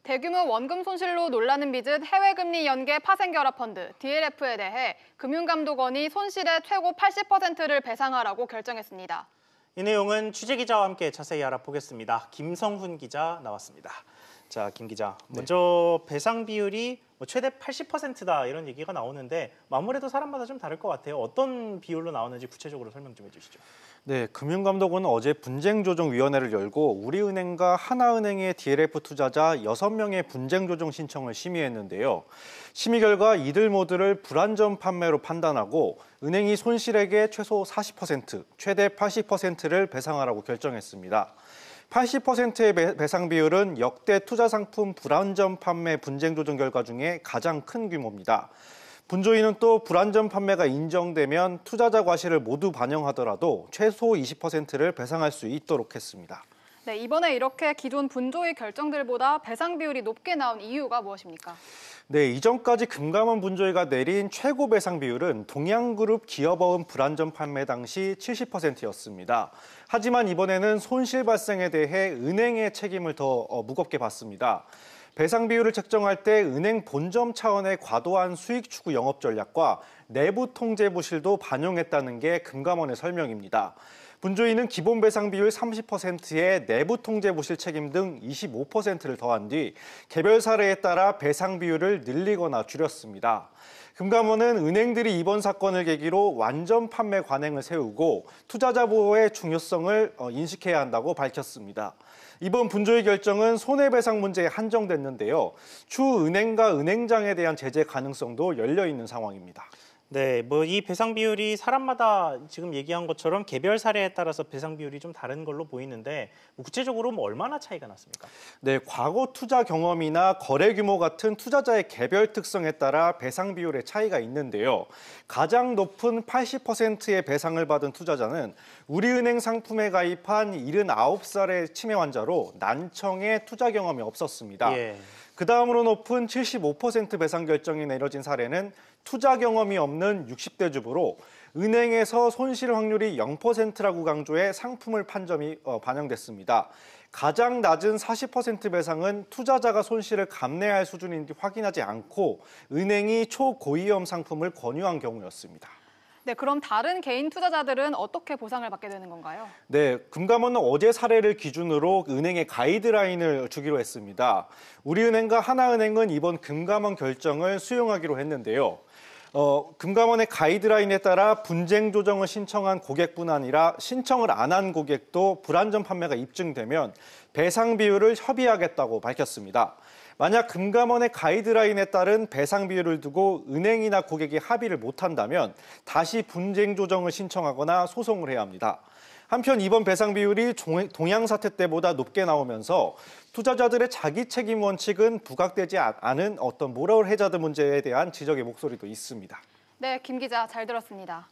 대규모 원금 손실로 논란을 빚은 해외금리 연계 파생결합펀드 DLF에 대해 금융감독원이 손실의 최고 80%를 배상하라고 결정했습니다. 이 내용은 취재기자와 함께 자세히 알아보겠습니다. 김성훈 기자 나왔습니다. 자, 김 기자, 먼저 배상 비율이 최대 80%다 이런 얘기가 나오는데 아무래도 사람마다 좀 다를 것 같아요. 어떤 비율로 나오는지 구체적으로 설명 좀 해주시죠. 네, 금융감독원은 어제 분쟁조정위원회를 열고 우리은행과 하나은행의 DLF 투자자 6명의 분쟁조정 신청을 심의했는데요. 심의 결과 이들 모두를 불안전 판매로 판단하고 은행이 손실액의 최소 40%, 최대 80%를 배상하라고 결정했습니다. 80%의 배상 비율은 역대 투자상품 불안전 판매 분쟁 조정 결과 중에 가장 큰 규모입니다. 분조인은 또 불안전 판매가 인정되면 투자자 과실을 모두 반영하더라도 최소 20%를 배상할 수 있도록 했습니다. 네, 이번에 이렇게 기존 분조의 결정들보다 배상 비율이 높게 나온 이유가 무엇입니까? 네, 이전까지 금감원 분조위가 내린 최고 배상 비율은 동양그룹 기업어음 불안전 판매 당시 70%였습니다. 하지만 이번에는 손실 발생에 대해 은행의 책임을 더 무겁게 받습니다. 배상 비율을 책정할 때 은행 본점 차원의 과도한 수익 추구 영업 전략과 내부 통제 부실도 반영했다는 게 금감원의 설명입니다. 분조위는 기본 배상 비율 30%에 내부 통제 부실 책임 등 25%를 더한 뒤 개별 사례에 따라 배상 비율을 늘리거나 줄였습니다. 금감원은 은행들이 이번 사건을 계기로 완전 판매 관행을 세우고 투자자 보호의 중요성을 인식해야 한다고 밝혔습니다. 이번 분조위 결정은 손해배상 문제에 한정됐는데요. 추후 은행과 은행장에 대한 제재 가능성도 열려 있는 상황입니다. 네, 이 배상 비율이 사람마다 지금 얘기한 것처럼 개별 사례에 따라서 배상 비율이 좀 다른 걸로 보이는데 구체적으로 얼마나 차이가 났습니까? 네, 과거 투자 경험이나 거래 규모 같은 투자자의 개별 특성에 따라 배상 비율의 차이가 있는데요. 가장 높은 80%의 배상을 받은 투자자는 우리은행 상품에 가입한 79살의 치매 환자로 난청에 투자 경험이 없었습니다. 그 다음으로 높은 75% 배상 결정이 내려진 사례는 투자 경험이 없는 60대 주부로 은행에서 손실 확률이 0%라고 강조해 상품을 판 점이 반영됐습니다. 가장 낮은 40% 배상은 투자자가 손실을 감내할 수준인지 확인하지 않고 은행이 초고위험 상품을 권유한 경우였습니다. 네, 그럼 다른 개인 투자자들은 어떻게 보상을 받게 되는 건가요? 네, 금감원은 어제 사례를 기준으로 은행에 가이드라인을 주기로 했습니다. 우리은행과 하나은행은 이번 금감원 결정을 수용하기로 했는데요. 금감원의 가이드라인에 따라 분쟁 조정을 신청한 고객뿐 아니라 신청을 안 한 고객도 불안전 판매가 입증되면 배상 비율을 협의하겠다고 밝혔습니다. 만약 금감원의 가이드라인에 따른 배상 비율을 두고 은행이나 고객이 합의를 못한다면 다시 분쟁 조정을 신청하거나 소송을 해야 합니다. 한편 이번 배상 비율이 동양 사태 때보다 높게 나오면서 투자자들의 자기 책임 원칙은 부각되지 않은 어떤 모럴 해자드 문제에 대한 지적의 목소리도 있습니다. 네, 김 기자 잘 들었습니다.